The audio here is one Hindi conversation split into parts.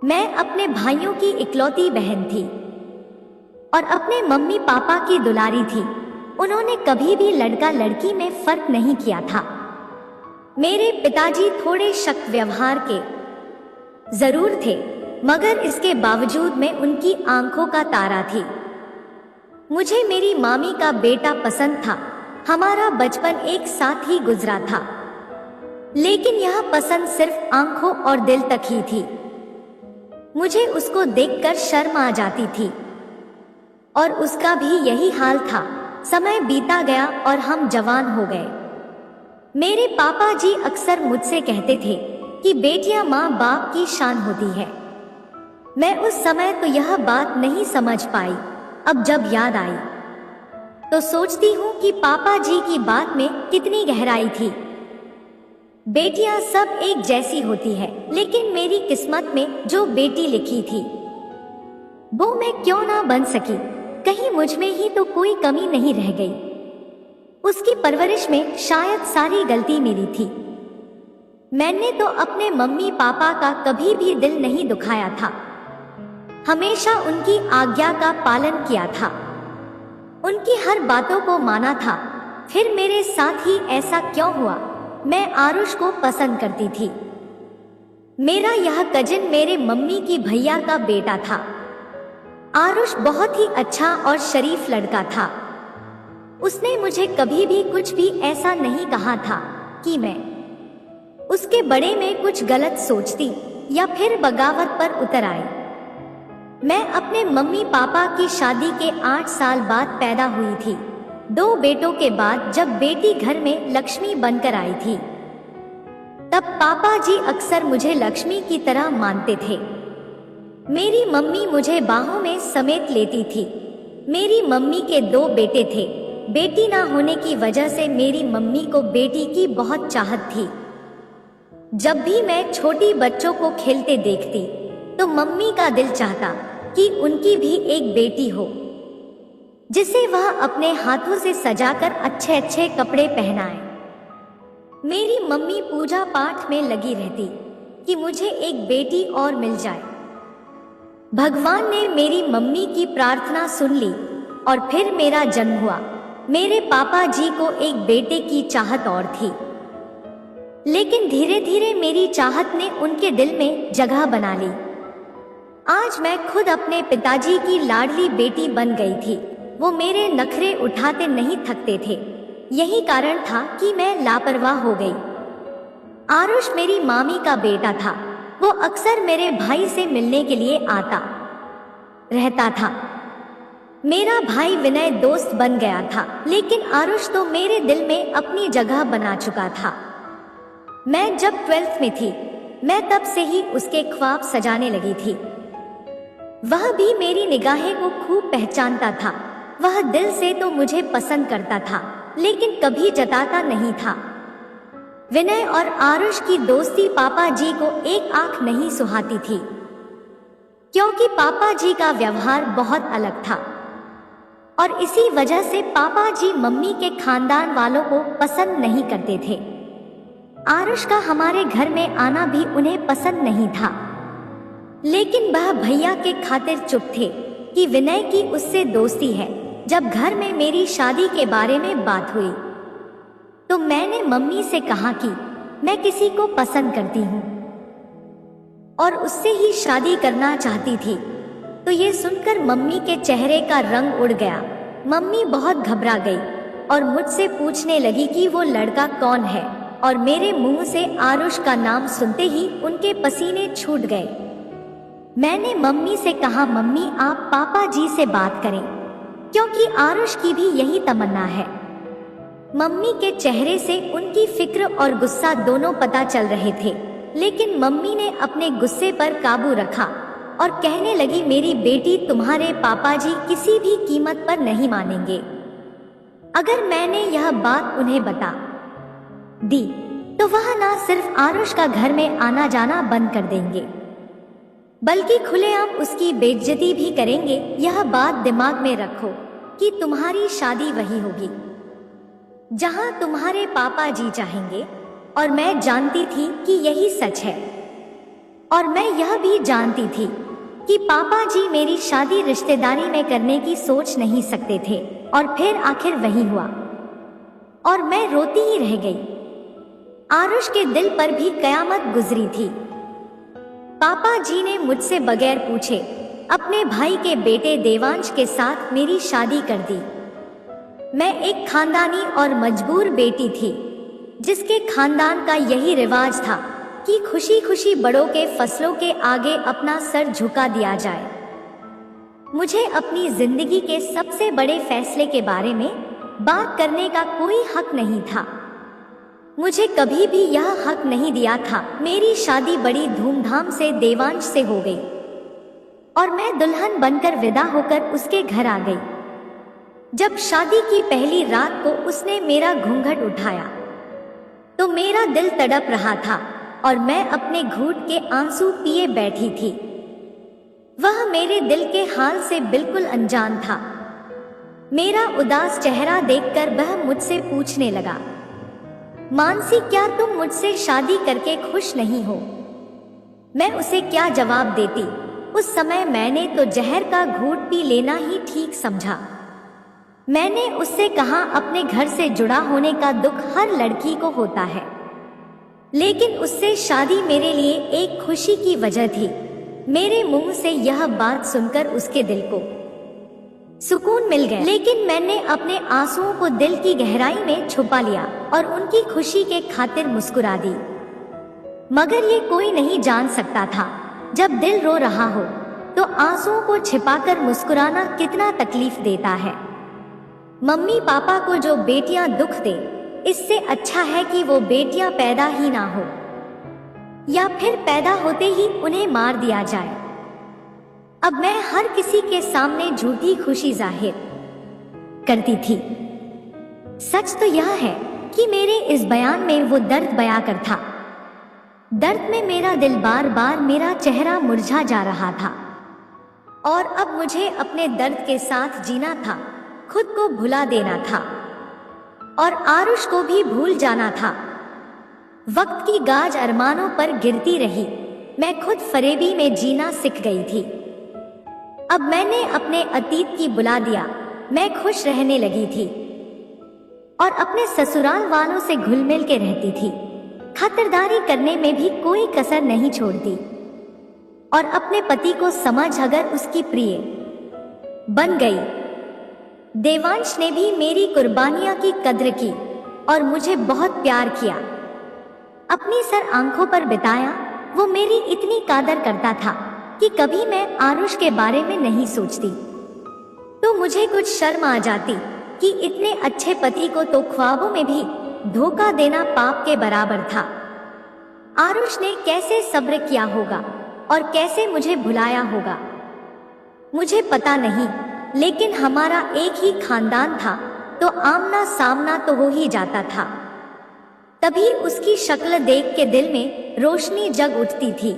मैं अपने भाइयों की इकलौती बहन थी और अपने मम्मी पापा की दुलारी थी। उन्होंने कभी भी लड़का लड़की में फर्क नहीं किया था। मेरे पिताजी थोड़े सख्त व्यवहार के जरूर थे, मगर इसके बावजूद मैं उनकी आंखों का तारा थी। मुझे मेरी मामी का बेटा पसंद था। हमारा बचपन एक साथ ही गुजरा था, लेकिन यह पसंद सिर्फ आंखों और दिल तक ही थी। मुझे उसको देखकर शर्म आ जाती थी और उसका भी यही हाल था। समय बीता गया और हम जवान हो गए। मेरे पापा जी अक्सर मुझसे कहते थे कि बेटियां माँ बाप की शान होती है। मैं उस समय तो यह बात नहीं समझ पाई। अब जब याद आई तो सोचती हूँ कि पापा जी की बात में कितनी गहराई थी। बेटियां सब एक जैसी होती है, लेकिन मेरी किस्मत में जो बेटी लिखी थी वो मैं क्यों ना बन सकी। कहीं मुझ में ही तो कोई कमी नहीं रह गई। उसकी परवरिश में शायद सारी गलती मेरी थी। मैंने तो अपने मम्मी पापा का कभी भी दिल नहीं दुखाया था। हमेशा उनकी आज्ञा का पालन किया था, उनकी हर बातों को माना था। फिर मेरे साथ ही ऐसा क्यों हुआ? मैं आरुष को पसंद करती थी। मेरा यह कजिन मेरे मम्मी की भैया का बेटा था। आरुष बहुत ही अच्छा और शरीफ लड़का था। उसने मुझे कभी भी कुछ भी ऐसा नहीं कहा था कि मैं उसके बड़े में कुछ गलत सोचती या फिर बगावत पर उतर आई। मैं अपने मम्मी पापा की शादी के 8 साल बाद पैदा हुई थी। 2 बेटों के बाद जब बेटी घर में लक्ष्मी बनकर आई थी, तब पापा जी अक्सर मुझे लक्ष्मी की तरह मानते थे। मेरी मम्मी मुझे बाहों में समेट लेती थी। मेरी मम्मी के 2 बेटे थे। बेटी ना होने की वजह से मेरी मम्मी को बेटी की बहुत चाहत थी। जब भी मैं छोटी बच्चों को खेलते देखती तो मम्मी का दिल चाहता कि उनकी भी एक बेटी हो, जिसे वह अपने हाथों से सजाकर अच्छे अच्छे कपड़े पहनाए। मेरी मम्मी पूजा पाठ में लगी रहती कि मुझे एक बेटी और मिल जाए। भगवान ने मेरी मम्मी की प्रार्थना सुन ली और फिर मेरा जन्म हुआ। मेरे पापा जी को एक बेटे की चाहत और थी, लेकिन धीरे धीरे मेरी चाहत ने उनके दिल में जगह बना ली। आज मैं खुद अपने पिताजी की लाडली बेटी बन गई थी। वो मेरे नखरे उठाते नहीं थकते थे। यही कारण था कि मैं लापरवाह हो गई। आरुष मेरी मामी का बेटा था। वो अक्सर मेरे भाई से मिलने के लिए आता रहता था। मेरा भाई विनय दोस्त बन गया था, लेकिन आरुष तो मेरे दिल में अपनी जगह बना चुका था। मैं जब 12th में थी, मैं तब से ही उसके ख्वाब सजाने लगी थी। वह भी मेरी निगाहें को खूब पहचानता था। वह दिल से तो मुझे पसंद करता था, लेकिन कभी जताता नहीं था। विनय और आरुष की दोस्ती पापा जी को एक आंख नहीं सुहाती थी, क्योंकि पापा जी का व्यवहार बहुत अलग था और इसी वजह से पापा जी मम्मी के खानदान वालों को पसंद नहीं करते थे। आरुष का हमारे घर में आना भी उन्हें पसंद नहीं था, लेकिन वह भैया के खातिर चुप थे कि विनय की उससे दोस्ती है। जब घर में मेरी शादी के बारे में बात हुई तो मैंने मम्मी से कहा कि मैं किसी को पसंद करती हूँ और उससे ही शादी करना चाहती थी। तो ये सुनकर मम्मी के चेहरे का रंग उड़ गया। मम्मी बहुत घबरा गई और मुझसे पूछने लगी कि वो लड़का कौन है, और मेरे मुंह से आरुष का नाम सुनते ही उनके पसीने छूट गए। मैंने मम्मी से कहा, मम्मी आप पापा जी से बात करें, क्योंकि आरुष की भी यही तमन्ना है। मम्मी के चेहरे से उनकी फिक्र और गुस्सा दोनों पता चल रहे थे, लेकिन मम्मी ने अपने गुस्से पर काबू रखा और कहने लगी, मेरी बेटी तुम्हारे पापा जी किसी भी कीमत पर नहीं मानेंगे। अगर मैंने यह बात उन्हें बता दी तो वह ना सिर्फ आरुष का घर में आना जाना बंद कर देंगे, बल्कि खुलेआम उसकी बेइज्जती भी करेंगे। यह बात दिमाग में रखो कि तुम्हारी शादी वही होगी जहां तुम्हारे पापा जी चाहेंगे, और मैं जानती थी कि यही सच है। और मैं यह भी जानती थी कि पापा जी मेरी शादी रिश्तेदारी में करने की सोच नहीं सकते थे। और फिर आखिर वही हुआ और मैं रोती ही रह गई। आरुष के दिल पर भी कयामत गुजरी थी। पापा जी ने मुझसे बगैर पूछे अपने भाई के बेटे देवांश के साथ मेरी शादी कर दी। मैं एक खानदानी और मजबूर बेटी थी जिसके खानदान का यही रिवाज था कि खुशी खुशी बड़ों के फसलों के आगे अपना सर झुका दिया जाए। मुझे अपनी जिंदगी के सबसे बड़े फैसले के बारे में बात करने का कोई हक नहीं था। मुझे कभी भी यह हक नहीं दिया था। मेरी शादी बड़ी धूमधाम से देवांश से हो गई और मैं दुल्हन बनकर विदा होकर उसके घर आ गई। जब शादी की पहली रात को उसने मेरा घूंघट उठाया तो मेरा दिल तड़प रहा था और मैं अपने घूंट के आंसू पिए बैठी थी। वह मेरे दिल के हाल से बिल्कुल अनजान था। मेरा उदास चेहरा देखकर वह मुझसे पूछने लगा, मानसी, क्या तुम मुझसे शादी करके खुश नहीं हो? मैं उसे क्या जवाब देती? उस समय मैंने तो जहर का घूंट पी लेना ही ठीक समझा। मैंने उससे कहा, अपने घर से जुड़ा होने का दुख हर लड़की को होता है, लेकिन उससे शादी मेरे लिए एक खुशी की वजह थी। मेरे मुंह से यह बात सुनकर उसके दिल को सुकून मिल गया, लेकिन मैंने अपने आंसुओं को दिल की गहराई में छुपा लिया और उनकी खुशी के खातिर मुस्कुरा दी। मगर ये कोई नहीं जान सकता था, जब दिल रो रहा हो तो आंसुओं को छिपाकर मुस्कुराना कितना तकलीफ देता है। मम्मी पापा को जो बेटियां दुख दे, इससे अच्छा है कि वो बेटियां पैदा ही ना हो या फिर पैदा होते ही उन्हें मार दिया जाए। अब मैं हर किसी के सामने झूठी खुशी जाहिर करती थी। सच तो यह है कि मेरे इस बयान में वो दर्द बयां कर था। दर्द में मेरा दिल बार बार, मेरा चेहरा मुरझा जा रहा था और अब मुझे अपने दर्द के साथ जीना था, खुद को भुला देना था और आरुष को भी भूल जाना था। वक्त की गाज अरमानों पर गिरती रही। मैं खुद फरेबी में जीना सीख गई थी। अब मैंने अपने अतीत की बुला दिया। मैं खुश रहने लगी थी और अपने ससुराल वालों से घुल मिल के रहती थी। खातिरदारी करने में भी कोई कसर नहीं छोड़ती और अपने पति को समझ अगर उसकी प्रिय बन गई। देवांश ने भी मेरी कुर्बानियां की कद्र की और मुझे बहुत प्यार किया। अपनी सर आंखों पर बिताया। वो मेरी इतनी कादर करता था कि कभी मैं आरुष के बारे में नहीं सोचती तो मुझे कुछ शर्म आ जाती कि इतने अच्छे पति को तो ख्वाबों में भी धोखा देना पाप के बराबर था। आरुष ने कैसे सब्र किया होगा और कैसे मुझे भुलाया होगा मुझे पता नहीं, लेकिन हमारा एक ही खानदान था तो आमना सामना तो हो ही जाता था। तभी उसकी शक्ल देख के दिल में रोशनी जग उठती थी,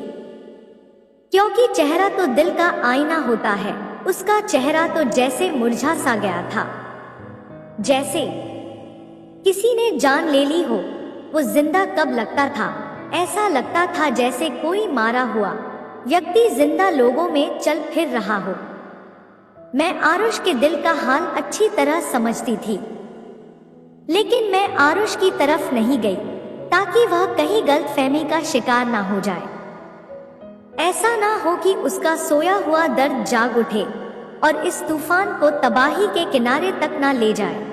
क्योंकि चेहरा तो दिल का आईना होता है। उसका चेहरा तो जैसे मुरझा सा गया था, जैसे किसी ने जान ले ली हो। वो जिंदा कब लगता था? ऐसा लगता था जैसे कोई मारा हुआ व्यक्ति जिंदा लोगों में चल फिर रहा हो। मैं आरुष के दिल का हाल अच्छी तरह समझती थी, लेकिन मैं आरुष की तरफ नहीं गई ताकि वह कहीं गलतफहमी का शिकार ना हो जाए। ऐसा ना हो कि उसका सोया हुआ दर्द जाग उठे और इस तूफान को तबाही के किनारे तक ना ले जाए।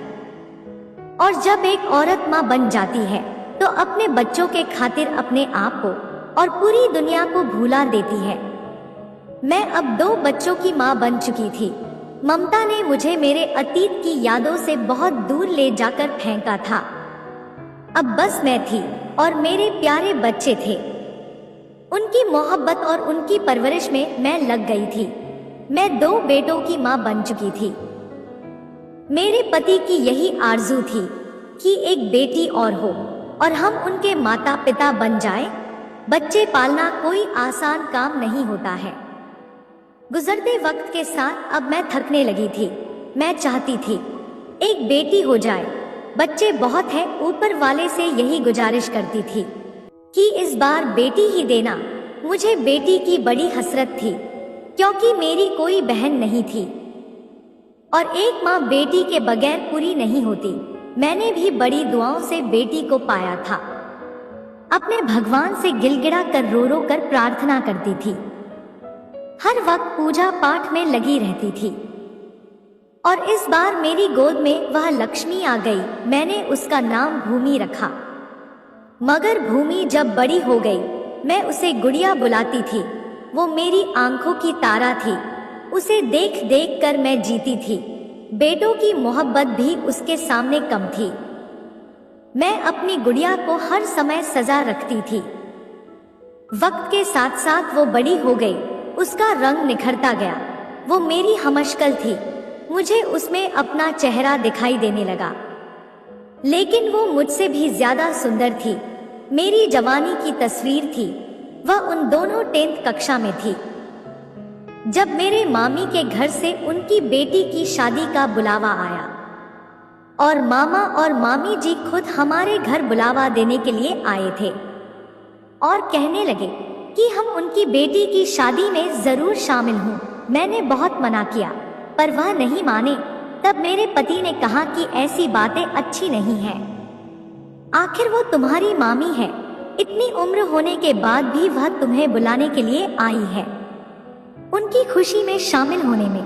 और जब एक औरत माँ बन जाती है तो अपने बच्चों के खातिर अपने आप को और पूरी दुनिया को भूला देती है। मैं अब 2 बच्चों की माँ बन चुकी थी। ममता ने मुझे मेरे अतीत की यादों से बहुत दूर ले जाकर फेंका था। अब बस मैं थी और मेरे प्यारे बच्चे थे। उनकी मोहब्बत और उनकी परवरिश में मैं लग गई थी। मैं 2 बेटों की माँ बन चुकी थी। मेरे पति की यही आरजू थी कि एक बेटी और हो और हम उनके माता पिता बन जाए। बच्चे पालना कोई आसान काम नहीं होता है। गुजरते वक्त के साथ अब मैं थकने लगी थी। मैं चाहती थी एक बेटी हो जाए। बच्चे बहुत हैं, ऊपर वाले से यही गुजारिश करती थी कि इस बार बेटी ही देना। मुझे बेटी की बड़ी हसरत थी, क्योंकि मेरी कोई बहन नहीं थी और एक माँ बेटी के बगैर पूरी नहीं होती। मैंने भी बड़ी दुआओं से बेटी को पाया था। अपने भगवान से गिड़गिड़ा कर रो रो कर प्रार्थना करती थी। हर वक्त पूजा पाठ में लगी रहती थी और इस बार मेरी गोद में वह लक्ष्मी आ गई। मैंने उसका नाम भूमि रखा। मगर भूमि जब बड़ी हो गई, मैं उसे गुड़िया बुलाती थी। वो मेरी आंखों की तारा थी। उसे देख देख कर मैं जीती थी। बेटों की मोहब्बत भी उसके सामने कम थी। मैं अपनी गुड़िया को हर समय सजा रखती थी। वक्त के साथ साथ वो बड़ी हो गई। उसका रंग निखरता गया। वो मेरी हमशक्ल थी। मुझे उसमें अपना चेहरा दिखाई देने लगा, लेकिन वो मुझसे भी ज्यादा सुंदर थी। मेरी जवानी की तस्वीर थी। वह उन दोनों 10th कक्षा में थी जब मेरे मामी के घर से उनकी बेटी की शादी का बुलावा आया और मामा और मामी जी खुद हमारे घर बुलावा देने के लिए आए थे और कहने लगे कि हम उनकी बेटी की शादी में जरूर शामिल हों। मैंने बहुत मना किया, पर वह नहीं माने। तब मेरे पति ने कहा कि ऐसी बातें अच्छी नहीं हैं। आखिर वो तुम्हारी मामी है। इतनी उम्र होने के बाद भी वह तुम्हें बुलाने के लिए आई है। उनकी खुशी में शामिल होने में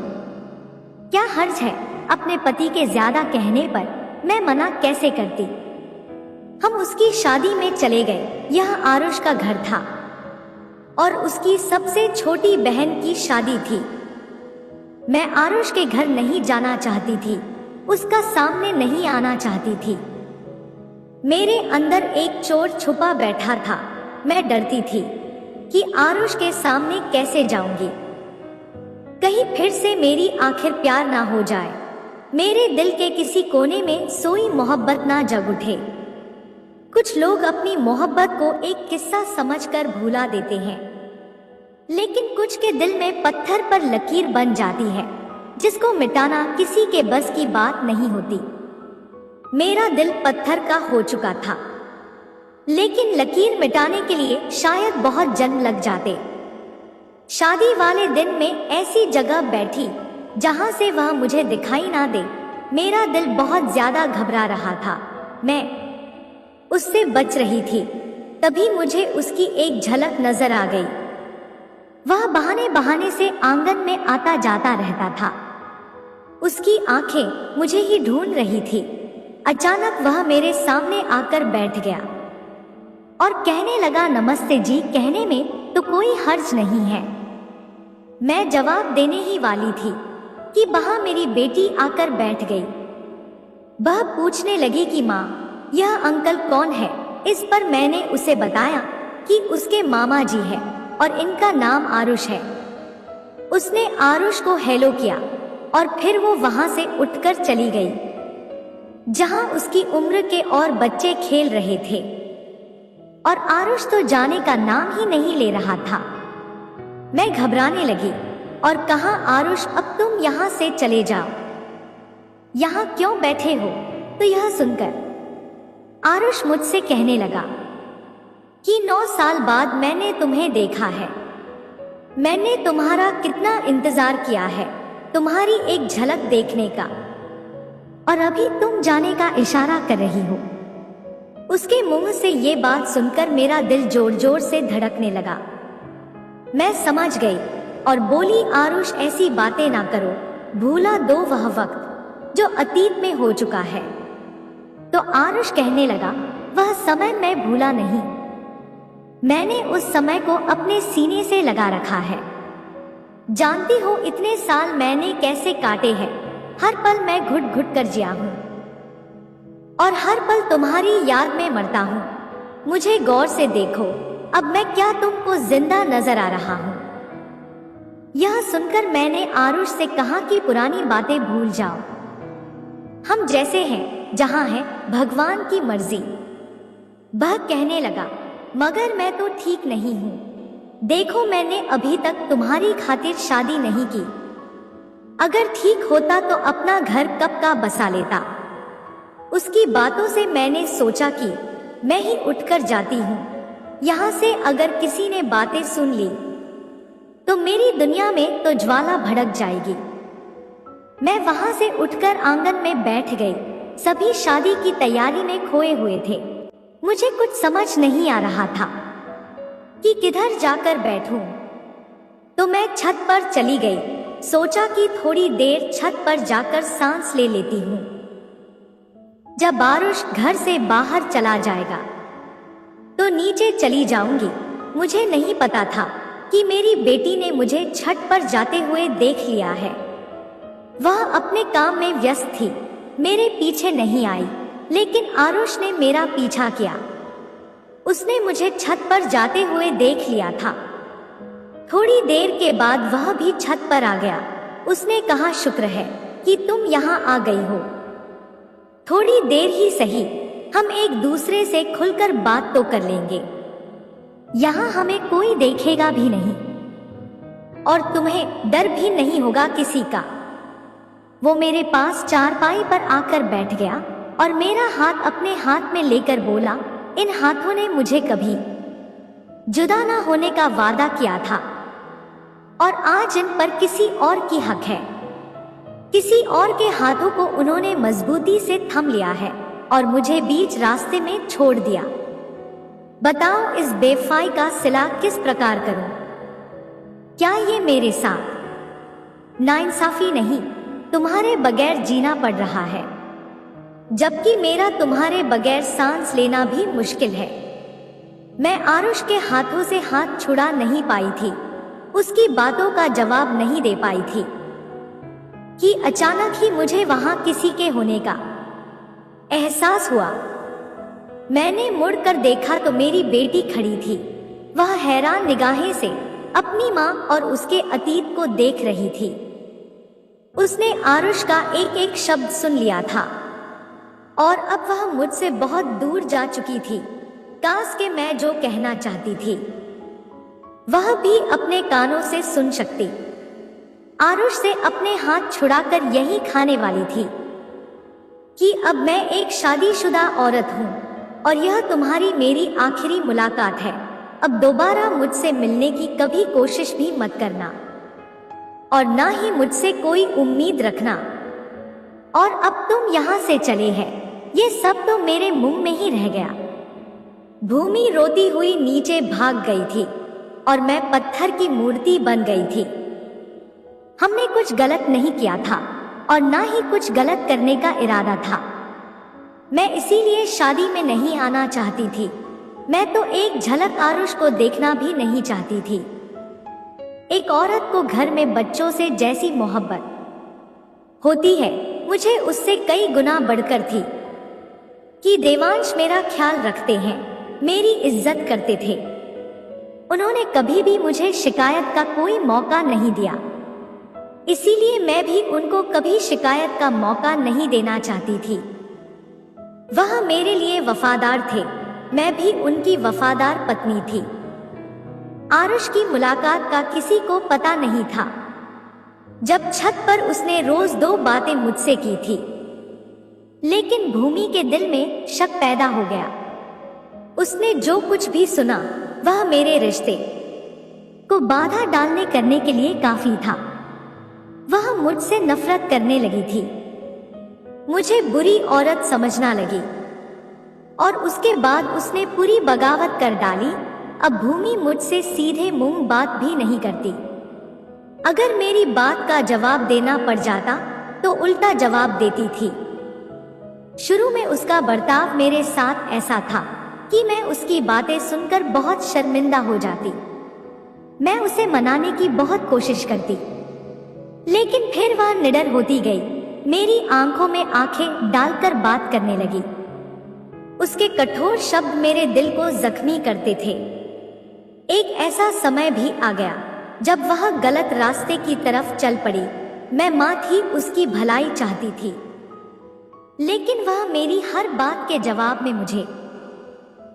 क्या हर्ज है? अपने पति के ज्यादा कहने पर मैं मना कैसे करती। हम उसकी शादी में चले गए। यह आरुष का घर था और उसकी सबसे छोटी बहन की शादी थी। मैं आरुष के घर नहीं जाना चाहती थी। उसका सामने नहीं आना चाहती थी। मेरे अंदर एक चोर छुपा बैठा था। मैं डरती थी कि आरुष के सामने कैसे जाऊंगी। कहीं फिर से मेरी आखिर प्यार ना हो जाए। मेरे दिल के किसी कोने में सोई मोहब्बत ना जग उठे। कुछ लोग अपनी मोहब्बत को एक किस्सा समझकर भुला देते हैं, लेकिन कुछ के दिल में पत्थर पर लकीर बन जाती है, जिसको मिटाना किसी के बस की बात नहीं होती। मेरा दिल पत्थर का हो चुका था, लेकिन लकीर मिटाने के लिए शायद बहुत जन्म लग जाते। शादी वाले दिन में ऐसी जगह बैठी जहां से वह मुझे दिखाई ना दे। मेरा दिल बहुत ज्यादा घबरा रहा था। मैं उससे बच रही थी। तभी मुझे उसकी एक झलक नजर आ गई। वह बहाने बहाने से आंगन में आता जाता रहता था। उसकी आंखें मुझे ही ढूंढ रही थी। अचानक वह मेरे सामने आकर बैठ गया और कहने लगा, नमस्ते जी। कहने में तो कोई हर्ज नहीं है। मैं जवाब देने ही वाली थी कि वहां मेरी बेटी आकर बैठ गई। वह पूछने लगी कि माँ, यह अंकल कौन है? इस पर मैंने उसे बताया कि उसके मामा जी है और इनका नाम आरुष है। उसने आरुष को हेलो किया और फिर वो वहां से उठकर चली गई जहां उसकी उम्र के और बच्चे खेल रहे थे, और आरुष तो जाने का नाम ही नहीं ले रहा था। मैं घबराने लगी और कहा, आरुष अब तुम यहाँ से चले जाओ। यहाँ क्यों बैठे हो? तो यह सुनकर आरुष मुझसे कहने लगा कि 9 साल बाद मैंने तुम्हें देखा है। मैंने तुम्हारा कितना इंतजार किया है, तुम्हारी एक झलक देखने का, और अभी तुम जाने का इशारा कर रही हो। उसके मुंह से ये बात सुनकर मेरा दिल जोर जोर से धड़कने लगा। मैं समझ गई और बोली, आरुष ऐसी बातें ना करो। भूला दो वह वक्त जो अतीत में हो चुका है। तो आरुष कहने लगा, वह समय मैं भूला नहीं। मैंने उस समय को अपने सीने से लगा रखा है। जानती हो इतने साल मैंने कैसे काटे हैं। हर पल मैं घुट घुट कर जिया हूँ और हर पल तुम्हारी याद में मरता हूँ। मुझे गौर से देखो, अब मैं क्या तुमको जिंदा नजर आ रहा हूँ? यह सुनकर मैंने आरुष से कहा कि पुरानी बातें भूल जाओ। हम जैसे हैं, जहाँ हैं, भगवान की मर्जी। वह कहने लगा, मगर मैं तो ठीक नहीं हूँ। देखो, मैंने अभी तक तुम्हारी खातिर शादी नहीं की। अगर ठीक होता तो अपना घर कब का बसा लेता। उसकी बातों से मैंने सोचा कि मैं ही उठकर जाती हूँ। यहाँ से अगर किसी ने बातें सुन ली तो मेरी दुनिया में तो ज्वाला भड़क जाएगी। मैं वहां से उठकर आंगन में बैठ गई। सभी शादी की तैयारी में खोए हुए थे। मुझे कुछ समझ नहीं आ रहा था कि किधर जाकर बैठूं। तो मैं छत पर चली गई। सोचा कि थोड़ी देर छत पर जाकर सांस ले लेती हूँ। जब आरुष घर से बाहर चला जाएगा तो नीचे चली जाऊंगी। मुझे नहीं पता था कि मेरी बेटी ने मुझे छत पर जाते हुए देख लिया है। वह अपने काम में व्यस्त थी, मेरे पीछे नहीं आई, लेकिन आरुष ने मेरा पीछा किया। उसने मुझे छत पर जाते हुए देख लिया था। थोड़ी देर के बाद वह भी छत पर आ गया। उसने कहा, शुक्र है कि तुम यहाँ आ गई हो। थोड़ी देर ही सही, हम एक दूसरे से खुलकर बात तो कर लेंगे। यहाँ हमें कोई देखेगा भी नहीं और तुम्हें डर भी नहीं होगा किसी का। वो मेरे पास चारपाई पर आकर बैठ गया और मेरा हाथ अपने हाथ में लेकर बोला, इन हाथों ने मुझे कभी जुदा ना होने का वादा किया था और आज इन पर किसी और की हक है। किसी और के हाथों को उन्होंने मजबूती से थम लिया है और मुझे बीच रास्ते में छोड़ दिया। बताओ इस बेवफाई का सिला किस प्रकार करूं? क्या ये मेरे साथ नाइंसाफी नहीं? तुम्हारे बगैर जीना पड़ रहा है, जबकि मेरा तुम्हारे बगैर सांस लेना भी मुश्किल है। मैं आरुष के हाथों से हाथ छुड़ा नहीं पाई थी, उसकी बातों का जवाब नहीं दे पाई थी कि अचानक ही मुझे वहां किसी के होने का एहसास हुआ। मैंने मुड़कर देखा तो मेरी बेटी खड़ी थी। वह हैरान निगाहें से अपनी माँ और उसके अतीत को देख रही थी। उसने आरुष का एक एक शब्द सुन लिया था और अब वह मुझसे बहुत दूर जा चुकी थी। काश के मैं जो कहना चाहती थी वह भी अपने कानों से सुन सकती। आरुष से अपने हाथ छुड़ाकर यही खाने वाली थी कि अब मैं एक शादीशुदा औरत हूँ और यह तुम्हारी मेरी आखिरी मुलाकात है। अब दोबारा मुझसे मिलने की कभी कोशिश भी मत करना और ना ही मुझसे कोई उम्मीद रखना। और अब तुम यहाँ से चले हैं, ये सब तो मेरे मुंह में ही रह गया। भूमि रोती हुई नीचे भाग गई थी और मैं पत्थर की मूर्ति बन गई थी। हमने कुछ गलत नहीं किया था और ना ही कुछ गलत करने का इरादा था। मैं इसीलिए शादी में नहीं आना चाहती थी। मैं तो एक झलक आरुष को देखना भी नहीं चाहती थी। एक औरत को घर में बच्चों से जैसी मोहब्बत होती है, मुझे उससे कई गुना बढ़कर थी कि देवांश मेरा ख्याल रखते हैं, मेरी इज्जत करते थे। उन्होंने कभी भी मुझे शिकायत का कोई मौका नहीं दिया, इसीलिए मैं भी उनको कभी शिकायत का मौका नहीं देना चाहती थी। वह मेरे लिए वफादार थे, मैं भी उनकी वफादार पत्नी थी। आरुष की मुलाकात का किसी को पता नहीं था। जब छत पर उसने रोज दो बातें मुझसे की थी, लेकिन भूमि के दिल में शक पैदा हो गया। उसने जो कुछ भी सुना वह मेरे रिश्ते को बाधा डालने करने के लिए काफी था। वह मुझसे नफरत करने लगी थी, मुझे बुरी औरत समझना लगी और उसके बाद उसने पूरी बगावत कर डाली। अब भूमि मुझसे सीधे मुंह बात भी नहीं करती। अगर मेरी बात का जवाब देना पड़ जाता तो उल्टा जवाब देती थी। शुरू में उसका बर्ताव मेरे साथ ऐसा था कि मैं उसकी बातें सुनकर बहुत शर्मिंदा हो जाती। मैं उसे मनाने की बहुत कोशिश करती, लेकिन फिर वह निडर होती गई। मेरी आंखों में आंखें डालकर बात करने लगी। उसके कठोर शब्द मेरे दिल को जख्मी करते थे। एक ऐसा समय भी आ गया जब वह गलत रास्ते की तरफ चल पड़ी। मैं माँ थी, उसकी भलाई चाहती थी, लेकिन वह मेरी हर बात के जवाब में मुझे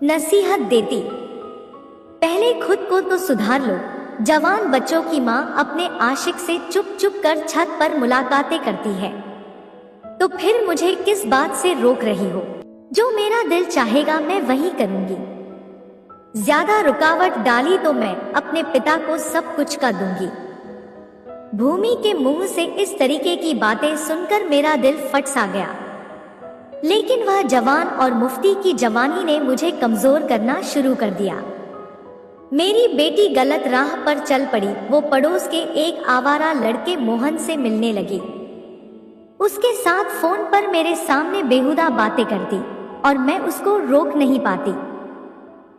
नसीहत देती, पहले खुद को तो सुधार लो। जवान बच्चों की माँ अपने आशिक से चुप चुप कर छत पर मुलाकातें करती है, तो फिर मुझे किस बात से रोक रही हो? जो मेरा दिल चाहेगा मैं वही करूंगी। ज्यादा रुकावट डाली तो मैं अपने पिता को सब कुछ का दूंगी। भूमि के मुंह से इस तरीके की बातें सुनकर मेरा दिल फट सा गया। लेकिन वह जवान और मुफ्ती की जवानी ने मुझे कमजोर करना शुरू कर दिया। मेरी बेटी गलत राह पर चल पड़ी। वो पड़ोस के एक आवारा लड़के मोहन से मिलने लगी। उसके साथ फोन पर मेरे सामने बेहुदा बातें करती और मैं उसको रोक नहीं पाती।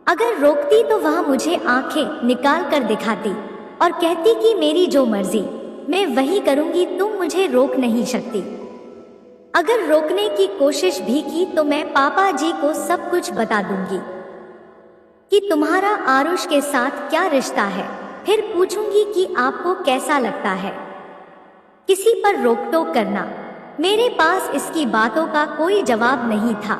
अगर रोकती तो वह मुझे आंखें निकाल कर दिखाती और कहती कि मेरी जो मर्जी मैं वही करूंगी, तुम मुझे रोक नहीं सकती। अगर रोकने की कोशिश भी की तो मैं पापा जी को सब कुछ बता दूंगी कि तुम्हारा आरुष के साथ क्या रिश्ता है। फिर पूछूंगी कि आपको कैसा लगता है। किसी पर रोक टोक करना। मेरे पास इसकी बातों का कोई जवाब नहीं था।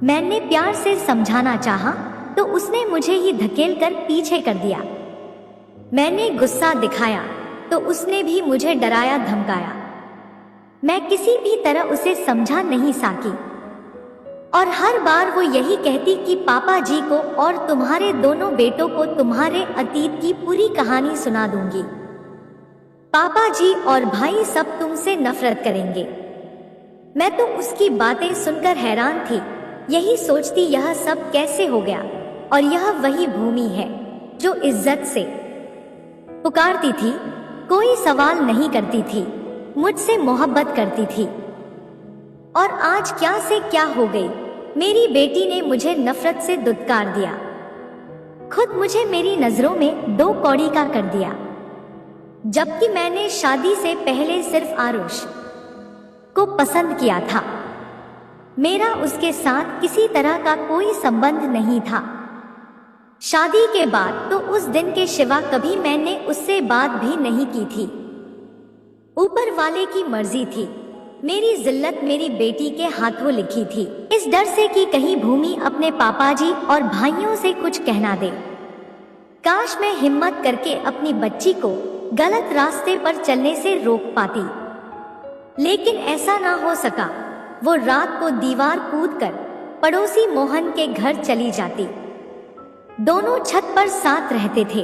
मैंने प्यार से समझाना चाहा तो उसने मुझे ही धकेल कर पीछे कर दिया। मैंने गुस्सा दिखाया तो उसने भी मुझे डराया धमकाया। मैं किसी भी तरह उसे समझा नहीं सकी और हर बार वो यही कहती कि पापा जी को और तुम्हारे दोनों बेटों को तुम्हारे अतीत की पूरी कहानी सुना दूंगी। पापा जी और भाई सब तुमसे नफरत करेंगे। मैं तो उसकी बातें सुनकर हैरान थी। यही सोचती यह सब कैसे हो गया। और यह वही भूमि है जो इज्जत से पुकारती थी, कोई सवाल नहीं करती थी, मुझसे मोहब्बत करती थी। और आज क्या से क्या हो गई। मेरी बेटी ने मुझे नफरत से दुत्कार दिया। खुद मुझे मेरी नजरों में दो कौड़ी का कर दिया। जबकि मैंने शादी से पहले सिर्फ आरुष को पसंद किया था। मेरा उसके साथ किसी तरह का कोई संबंध नहीं था। शादी के बाद तो उस दिन के सिवा कभी मैंने उससे बात भी नहीं की थी। ऊपर वाले की मर्जी थी। मेरी जिल्लत मेरी बेटी के हाथों लिखी थी, इस डर से कि कहीं भूमि अपने पापाजी और भाइयों से कुछ कहना दे। काश मैं हिम्मत करके अपनी बच्ची को गलत रास्ते पर चलने से रोक पाती, लेकिन ऐसा ना हो सका। वो रात को दीवार कूदकर पड़ोसी मोहन के घर चली जाती। दोनों छत पर साथ रहते थे।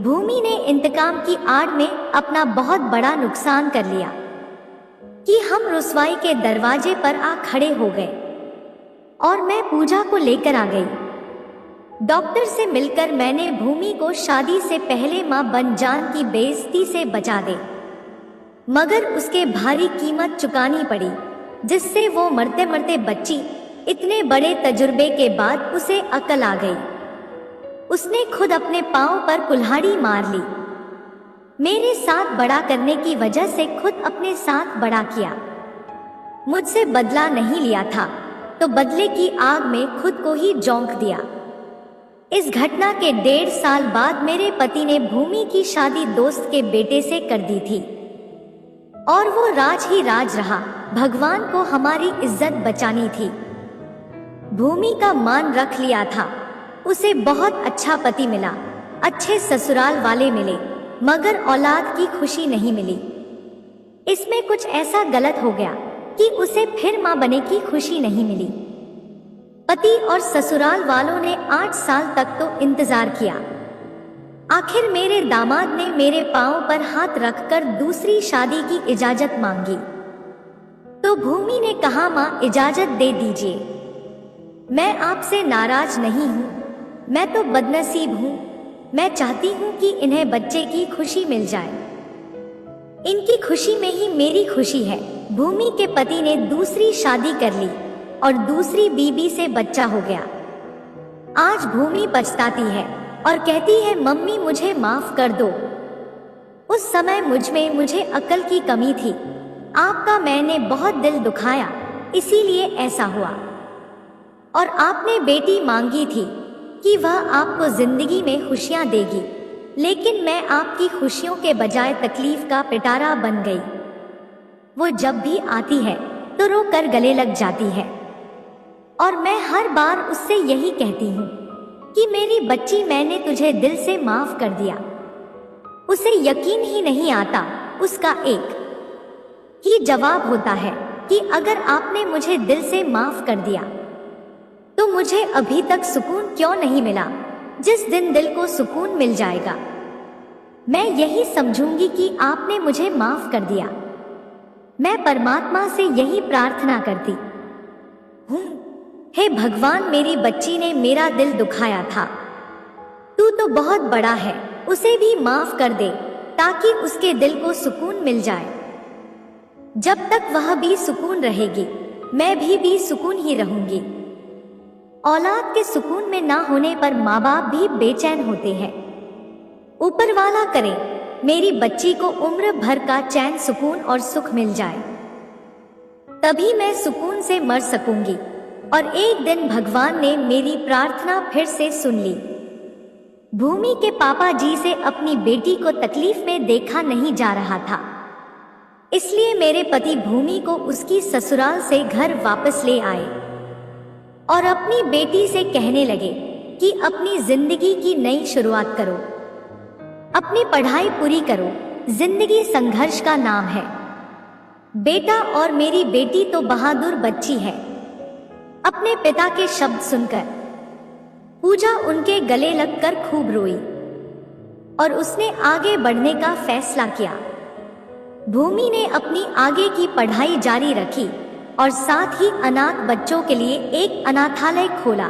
भूमि ने इंतकाम की आड़ में अपना बहुत बड़ा नुकसान कर लिया कि हम रुसवाई के दरवाजे पर आ खड़े हो गए और मैं पूजा को लेकर आ गई। डॉक्टर से मिलकर मैंने भूमि को शादी से पहले मां बनजान की बेइज्जती से बचा दे, मगर उसके भारी कीमत चुकानी पड़ी, जिससे वो मरते मरते बच्ची। इतने बड़े तजुर्बे के बाद उसे अकल आ गई। उसने खुद अपने पांव पर कुल्हाड़ी मार ली। मेरे साथ बड़ा करने की वजह से खुद अपने साथ बड़ा किया। मुझसे बदला नहीं लिया था तो बदले की आग में खुद को ही झोंक दिया। इस घटना के 1.5 साल बाद मेरे पति ने भूमि की शादी दोस्त के बेटे से कर दी थी और वो राज ही राज रहा। भगवान को हमारी इज्जत बचानी थी। भूमि का मान रख लिया था। उसे बहुत अच्छा पति मिला, अच्छे ससुराल वाले मिले, मगर औलाद की खुशी नहीं मिली। इसमें कुछ ऐसा गलत हो गया कि उसे फिर मां बने की खुशी नहीं मिली। पति और ससुराल वालों ने 8 साल तक तो इंतजार किया। आखिर मेरे दामाद ने मेरे पांव पर हाथ रखकर दूसरी शादी की इजाजत मांगी तो भूमि ने कहा, मां इजाजत दे दीजिए, मैं आपसे नाराज नहीं हूँ, मैं तो बदनसीब हूँ। मैं चाहती हूँ कि इन्हें बच्चे की खुशी मिल जाए। इनकी खुशी में ही मेरी खुशी है। भूमि के पति ने दूसरी शादी कर ली और दूसरी बीबी से बच्चा हो गया। आज भूमि पछताती है और कहती है, मम्मी मुझे माफ कर दो। उस समय मुझे अकल की कमी थी। आपका मैंने बहुत दिल दुखाया, इसीलिए ऐसा हुआ। और आपने बेटी मांगी थी कि वह आपको जिंदगी में खुशियां देगी, लेकिन मैं आपकी खुशियों के बजाय तकलीफ का पिटारा बन गई। वो जब भी आती है तो रो कर गले लग जाती है और मैं हर बार उससे यही कहती हूँ कि मेरी बच्ची, मैंने तुझे दिल से माफ कर दिया। उसे यकीन ही नहीं आता। उसका एक ही जवाब होता है कि अगर आपने मुझे दिल से माफ कर दिया तो मुझे अभी तक सुकून क्यों नहीं मिला। जिस दिन दिल को सुकून मिल जाएगा, मैं यही समझूंगी कि आपने मुझे माफ कर दिया। मैं परमात्मा से यही प्रार्थना करती हूँ, हे भगवान, मेरी बच्ची ने मेरा दिल दुखाया था, तू तो बहुत बड़ा है, उसे भी माफ कर दे ताकि उसके दिल को सुकून मिल जाए। जब तक वह भी सुकून रहेगी, मैं भी सुकून ही रहूंगी। औलाद के सुकून में ना होने पर माँ बाप भी बेचैन होते हैं। ऊपर वाला करे मेरी बच्ची को उम्र भर का चैन, सुकून और सुख मिल जाए, तभी मैं सुकून से मर सकूंगी। और एक दिन भगवान ने मेरी प्रार्थना फिर से सुन ली। भूमि के पापा जी से अपनी बेटी को तकलीफ में देखा नहीं जा रहा था, इसलिए मेरे पति भूमि को उसकी ससुराल से घर वापस ले आए और अपनी बेटी से कहने लगे कि अपनी जिंदगी की नई शुरुआत करो, अपनी पढ़ाई पूरी करो, जिंदगी संघर्ष का नाम है। बेटा और मेरी बेटी तो बहादुर बच्ची है। अपने पिता के शब्द सुनकर पूजा उनके गले लगकर खूब रोई और उसने आगे बढ़ने का फैसला किया। भूमि ने अपनी आगे की पढ़ाई जारी रखी और साथ ही अनाथ बच्चों के लिए एक अनाथालय खोला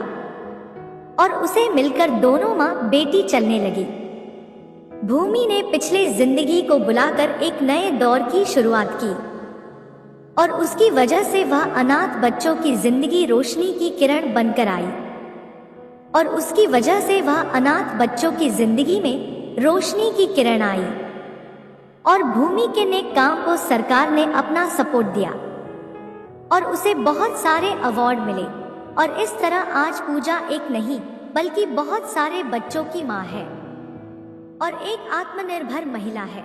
और उसे मिलकर दोनों माँ बेटी चलने लगी। भूमि ने पिछले जिंदगी को बुलाकर एक नए दौर की शुरुआत की और उसकी वजह से वह अनाथ बच्चों की जिंदगी रोशनी की किरण बनकर आई और उसकी वजह से वह अनाथ बच्चों की जिंदगी में रोशनी की किरण आई और भूमि के नेक काम को सरकार ने अपना सपोर्ट दिया और उसे बहुत सारे अवार्ड मिले। और इस तरह आज पूजा एक नहीं बल्कि बहुत सारे बच्चों की माँ है और एक आत्मनिर्भर महिला है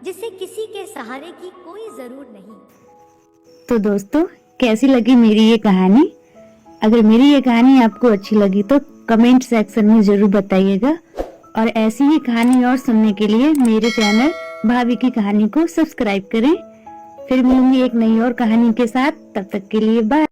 जिसे किसी के सहारे की कोई जरूरत नहीं। तो दोस्तों, कैसी लगी मेरी ये कहानी? अगर मेरी ये कहानी आपको अच्छी लगी तो कमेंट सेक्शन में जरूर बताइएगा और ऐसी ही कहानी और सुनने के लिए मेरे चैनल भाभी की कहानी को सब्सक्राइब करें। फिर मिलूंगी एक नई और कहानी के साथ, तब तक के लिए बाय।